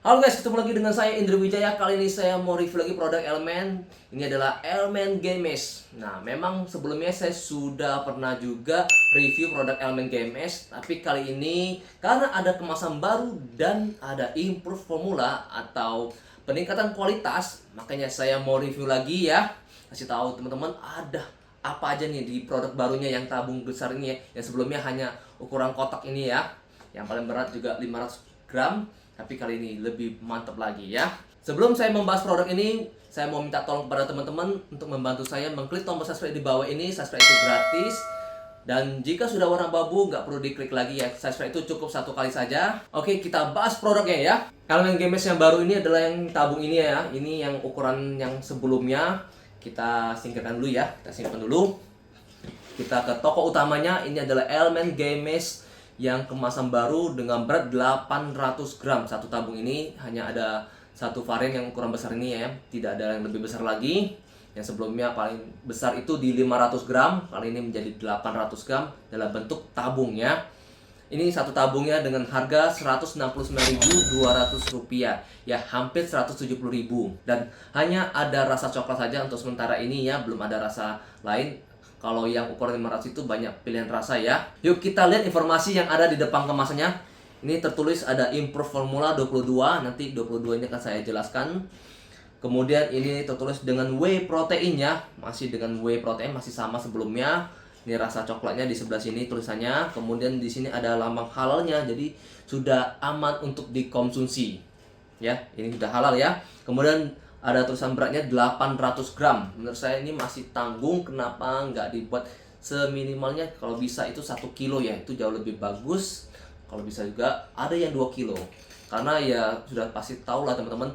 Halo guys, ketemu lagi dengan saya Indri Wijaya. Kali ini saya mau review lagi produk Elemen. Ini adalah Elemen Game Mesh. Nah, memang sebelumnya saya sudah pernah juga review produk Elemen Game Mesh, tapi kali ini karena ada kemasan baru dan ada improve formula atau peningkatan kualitas, makanya saya mau review lagi ya. Kasih tahu teman-teman ada apa aja nih di produk barunya yang tabung besar ini ya. Yang sebelumnya hanya ukuran kotak ini ya. Yang paling berat juga 500 gram. Tapi kali ini lebih mantap lagi ya. Sebelum saya membahas produk ini, saya mau minta tolong kepada teman-teman untuk membantu saya mengklik tombol subscribe di bawah ini. Subscribe itu gratis. Dan jika sudah warna abu, nggak perlu diklik lagi ya. Subscribe itu cukup satu kali saja. Oke, kita bahas produknya ya. Elemen Game Mesh yang baru ini adalah yang tabung ini ya. Ini yang ukuran yang sebelumnya. Kita singkirkan dulu ya. Kita simpan dulu. Kita ke toko utamanya. Ini adalah Elemen Game Mesh yang kemasan baru dengan berat 800 gram. Satu tabung ini hanya ada satu varian yang ukuran besar ini ya, tidak ada yang lebih besar lagi. Yang sebelumnya paling besar itu di 500 gram, kali ini menjadi 800 gram dalam bentuk tabung ya. Ini satu tabungnya dengan harga Rp169.200 ya, hampir Rp170.000. Dan hanya ada rasa coklat saja untuk sementara ini ya, belum ada rasa lain. Kalau yang ukuran 500 itu banyak pilihan rasa ya. Yuk kita lihat informasi yang ada di depan kemasannya. Ini tertulis ada improve formula 22. Nanti 22 ini akan saya jelaskan. Kemudian ini tertulis dengan whey protein ya. Masih dengan whey protein, masih sama sebelumnya. Ini rasa coklatnya di sebelah sini tulisannya. Kemudian di sini ada lambang halalnya. Jadi sudah aman untuk dikonsumsi. Ya, ini sudah halal ya. Kemudian ada tulisan beratnya 800 gram. Menurut saya ini masih tanggung. Kenapa nggak dibuat seminimalnya? Kalau bisa itu 1 kilo ya, itu jauh lebih bagus. Kalau bisa juga ada yang 2 kilo. Karena ya sudah pasti tahu lah teman-teman,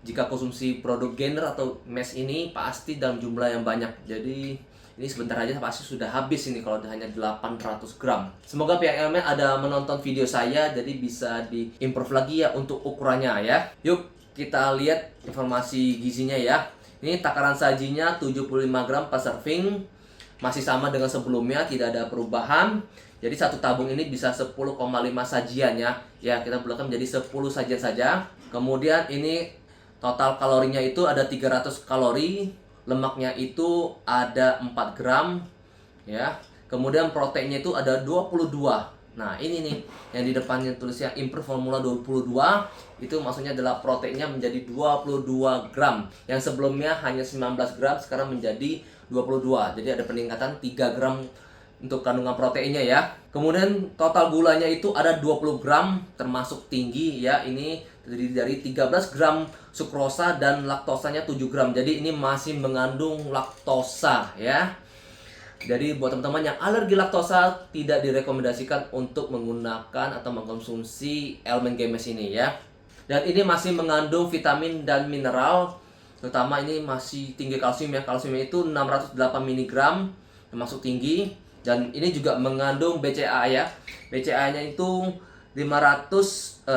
jika konsumsi produk gainer atau mesh ini pasti dalam jumlah yang banyak. Jadi ini sebentar aja pasti sudah habis ini kalau hanya 800 gram. Semoga pihak Elemen ada menonton video saya, jadi bisa diimprove lagi ya untuk ukurannya ya. Yuk kita lihat informasi gizinya ya. Ini takaran sajinya 75 gram per serving. Masih sama dengan sebelumnya, tidak ada perubahan. Jadi satu tabung ini bisa 10,5 sajian ya. Ya, kita bulatkan menjadi 10 sajian saja. Kemudian ini total kalorinya itu ada 300 kalori. Lemaknya itu ada 4 gram ya. Kemudian proteinnya itu ada 22. Nah, ini nih yang di depannya tulisnya improve formula 22, itu maksudnya adalah proteinnya menjadi 22 gram. Yang sebelumnya hanya 19 gram, sekarang menjadi 22. Jadi ada peningkatan 3 gram untuk kandungan proteinnya ya. Kemudian total gulanya itu ada 20 gram, termasuk tinggi ya. Ini terdiri dari 13 gram sukrosa dan laktosanya 7 gram. Jadi ini masih mengandung laktosa ya. Jadi buat teman-teman yang alergi laktosa, tidak direkomendasikan untuk menggunakan atau mengkonsumsi Elemen Game Mesh ini ya. Dan ini masih mengandung vitamin dan mineral, terutama ini masih tinggi kalsium ya. Kalsiumnya itu 608 mg, termasuk tinggi. Dan ini juga mengandung BCA ya. BCA-nya itu 5.966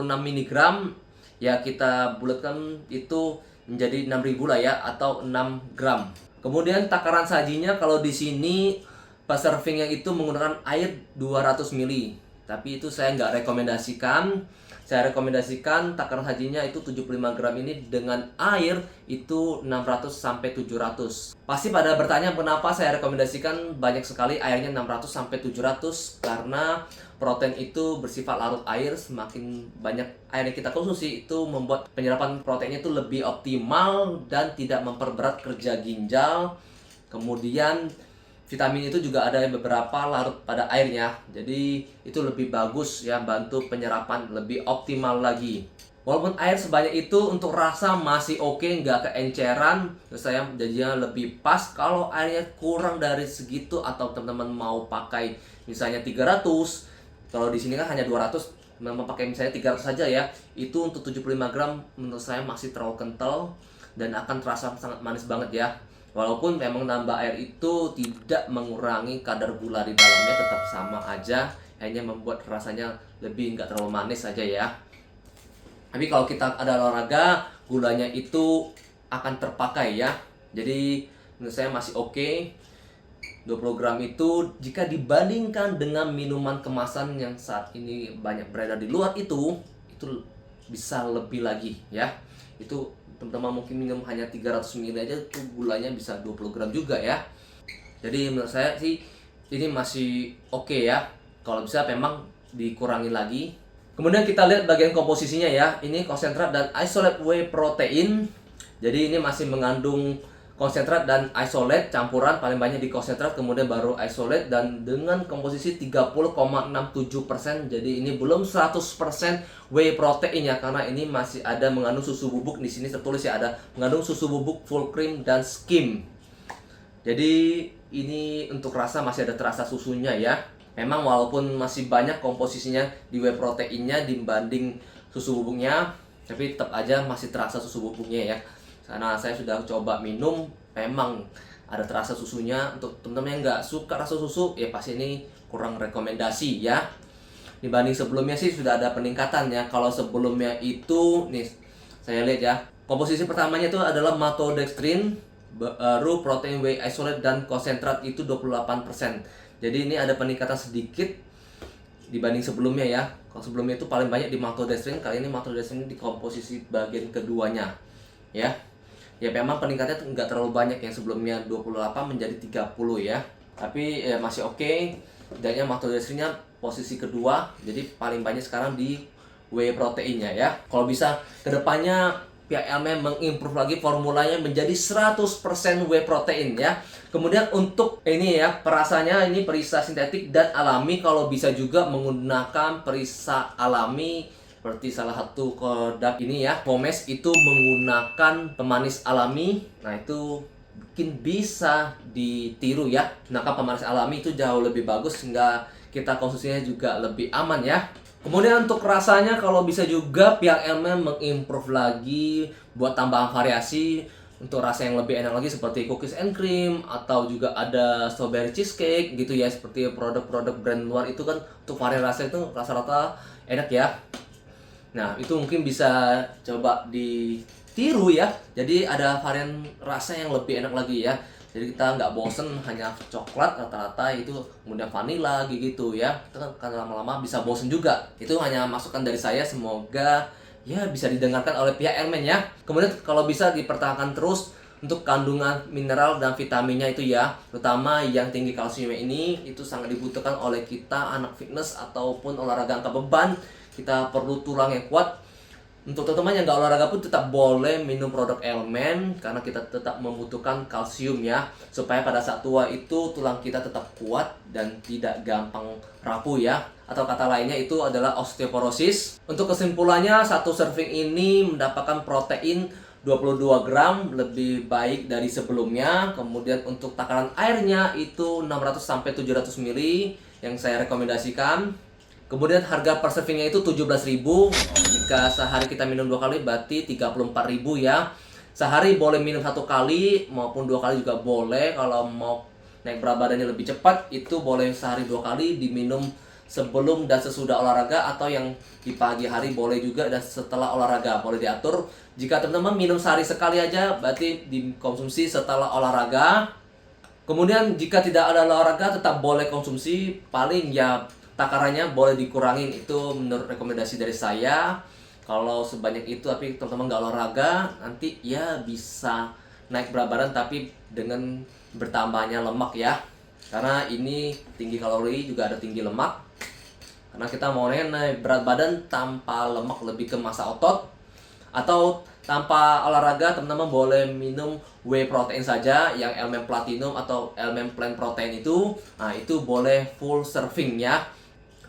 mg. Ya kita bulatkan itu menjadi 6.000 lah ya, atau 6 gram. Kemudian takaran sajinya kalau di sini pas servingnya itu menggunakan air 200 ml. Tapi itu saya nggak rekomendasikan. Saya rekomendasikan takaran sajinya itu 75 gram ini dengan air itu 600 sampai 700. Pasti pada bertanya kenapa saya rekomendasikan banyak sekali airnya 600 sampai 700, karena protein itu bersifat larut air. Semakin banyak air yang kita konsumsi itu membuat penyerapan proteinnya itu lebih optimal dan tidak memperberat kerja ginjal. Kemudian vitamin itu juga ada beberapa larut pada airnya, jadi itu lebih bagus ya, bantu penyerapan lebih optimal lagi. Walaupun air sebanyak itu untuk rasa masih oke, nggak keenceran. Terus saya jadinya lebih pas kalau airnya kurang dari segitu, atau teman-teman mau pakai misalnya 300. Kalau di sini kan hanya 200, memang pakai misalnya 300 saja ya. Itu untuk 75 gram menurut saya masih terlalu kental dan akan terasa sangat manis banget ya. Walaupun memang nambah air itu tidak mengurangi kadar gula di dalamnya, tetap sama aja, hanya membuat rasanya lebih nggak terlalu manis saja ya. Tapi kalau kita ada olahraga, gulanya itu akan terpakai ya. Jadi menurut saya masih oke. 20 gram itu jika dibandingkan dengan minuman kemasan yang saat ini banyak beredar di luar itu itu bisa lebih lagi ya. Itu teman-teman mungkin minum hanya 300 ml aja tuh gulanya bisa 20 gram juga ya. Jadi menurut saya sih ini masih oke ya. Kalau bisa memang dikurangin lagi. Kemudian kita lihat bagian komposisinya ya. Ini konsentrat dan isolate whey protein. Jadi ini masih mengandung konsentrat dan isolate campuran, paling banyak di konsentrat kemudian baru isolate, dan dengan komposisi 30,67%. Jadi ini belum 100% whey protein ya, karena ini masih ada mengandung susu bubuk. Di sini tertulis ya, ada mengandung susu bubuk full cream dan skim. Jadi ini untuk rasa masih ada terasa susunya ya. Memang walaupun masih banyak komposisinya di whey proteinnya dibanding susu bubuknya, tapi tetap aja masih terasa susu bubuknya ya. Karena saya sudah coba minum, memang ada terasa susunya. Untuk teman-teman yang nggak suka rasa susu, ya pasti ini kurang rekomendasi ya. Dibanding sebelumnya sih sudah ada peningkatan ya. Kalau sebelumnya itu, nih saya lihat ya, komposisi pertamanya itu adalah maltodextrin, baru protein whey isolate dan konsentrat itu 28%. Jadi ini ada peningkatan sedikit dibanding sebelumnya ya. Kalau sebelumnya itu paling banyak di maltodextrin, kali ini maltodextrin di komposisi bagian keduanya ya. Ya memang peningkatannya nggak terlalu banyak, yang sebelumnya 28 menjadi 30 ya. Tapi ya masih oke. Setidaknya maltodextrinnya posisi kedua, jadi paling banyak sekarang di whey proteinnya ya. Kalau bisa kedepannya pihak Elmen mengimprove lagi formulanya menjadi 100% whey protein ya. Kemudian untuk ini ya, perasanya ini perisa sintetik dan alami. Kalau bisa juga menggunakan perisa alami, seperti salah satu produk ini ya, Pomes itu menggunakan pemanis alami. Nah itu mungkin bisa ditiru ya. Nah pemanis alami itu jauh lebih bagus, sehingga kita konsumsinya juga lebih aman ya. Kemudian untuk rasanya kalau bisa juga pihak Elmen mengimprove lagi buat tambahan variasi untuk rasa yang lebih enak lagi, seperti cookies and cream, atau juga ada strawberry cheesecake gitu ya. Seperti produk-produk brand luar itu kan untuk varian rasa itu rata-rata enak ya. Nah itu mungkin bisa coba ditiru ya. Jadi ada varian rasa yang lebih enak lagi ya. Jadi kita nggak bosen hanya coklat rata-rata itu, kemudian vanilla gitu ya. Itu kan lama-lama bisa bosen juga. Itu hanya masukan dari saya, semoga ya bisa didengarkan oleh pihak Elmen ya. Kemudian kalau bisa dipertahankan terus untuk kandungan mineral dan vitaminnya itu ya. Terutama yang tinggi kalsiumnya ini itu sangat dibutuhkan oleh kita anak fitness ataupun olahraga angkat beban. Kita perlu tulang yang kuat. Untuk teman-teman yang nggak olahraga pun tetap boleh minum produk Elmen, karena kita tetap membutuhkan kalsium ya, supaya pada saat tua itu tulang kita tetap kuat dan tidak gampang rapuh ya. Atau kata lainnya itu adalah osteoporosis. Untuk kesimpulannya, satu serving ini mendapatkan protein 22 gram, lebih baik dari sebelumnya. Kemudian untuk takaran airnya itu 600 sampai 700 ml yang saya rekomendasikan. Kemudian harga per servingnya itu 17.000. Jika sehari kita minum 2 kali berarti 34.000 ya. Sehari boleh minum 1 kali maupun 2 kali juga boleh. Kalau mau naik berat badannya lebih cepat itu boleh sehari 2 kali, diminum sebelum dan sesudah olahraga, atau yang di pagi hari boleh juga dan setelah olahraga, boleh diatur. Jika teman-teman minum sehari sekali aja berarti dikonsumsi setelah olahraga. Kemudian jika tidak ada olahraga tetap boleh konsumsi, paling ya takarannya boleh dikurangin. Itu menurut rekomendasi dari saya. Kalau sebanyak itu tapi teman-teman nggak olahraga, nanti ya bisa naik berat badan tapi dengan bertambahnya lemak ya. Karena ini tinggi kalori juga ada tinggi lemak. Karena kita mau naik berat badan tanpa lemak, lebih ke massa otot. Atau tanpa olahraga, teman-teman boleh minum whey protein saja, yang Elmen Platinum atau Elmen Plant Protein itu. Nah itu boleh full serving ya.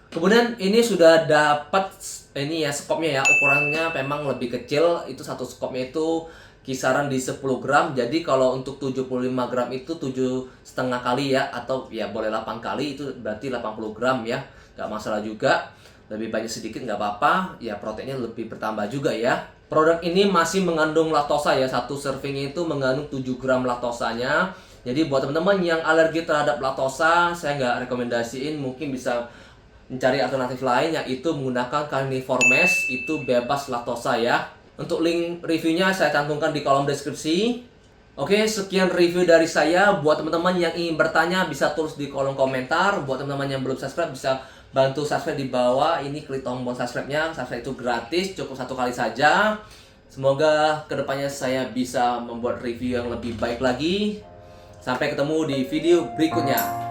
Kemudian ini sudah dapat ini ya skopnya ya, ukurannya memang lebih kecil. Itu satu skopnya itu kisaran di 10 gram. Jadi kalau untuk 75 gram itu 7,5 kali ya, atau ya boleh 8 kali, itu berarti 80 gram ya. Gak masalah juga, lebih banyak sedikit nggak apa-apa, ya proteinnya lebih bertambah juga ya. Produk ini masih mengandung laktosa ya, satu servingnya itu mengandung 7 gram laktosanya. Jadi buat teman-teman yang alergi terhadap laktosa, saya nggak rekomendasiin, mungkin bisa mencari alternatif lain, yaitu menggunakan Carnivormes, itu bebas laktosa ya. Untuk link reviewnya saya cantumkan di kolom deskripsi. Oke, sekian review dari saya. Buat teman-teman yang ingin bertanya bisa tulis di kolom komentar. Buat teman-teman yang belum subscribe bisa bantu subscribe di bawah. Ini klik tombol subscribe-nya. Subscribe itu gratis, cukup 1 kali saja. Semoga kedepannya saya bisa membuat review yang lebih baik lagi. Sampai ketemu di video berikutnya.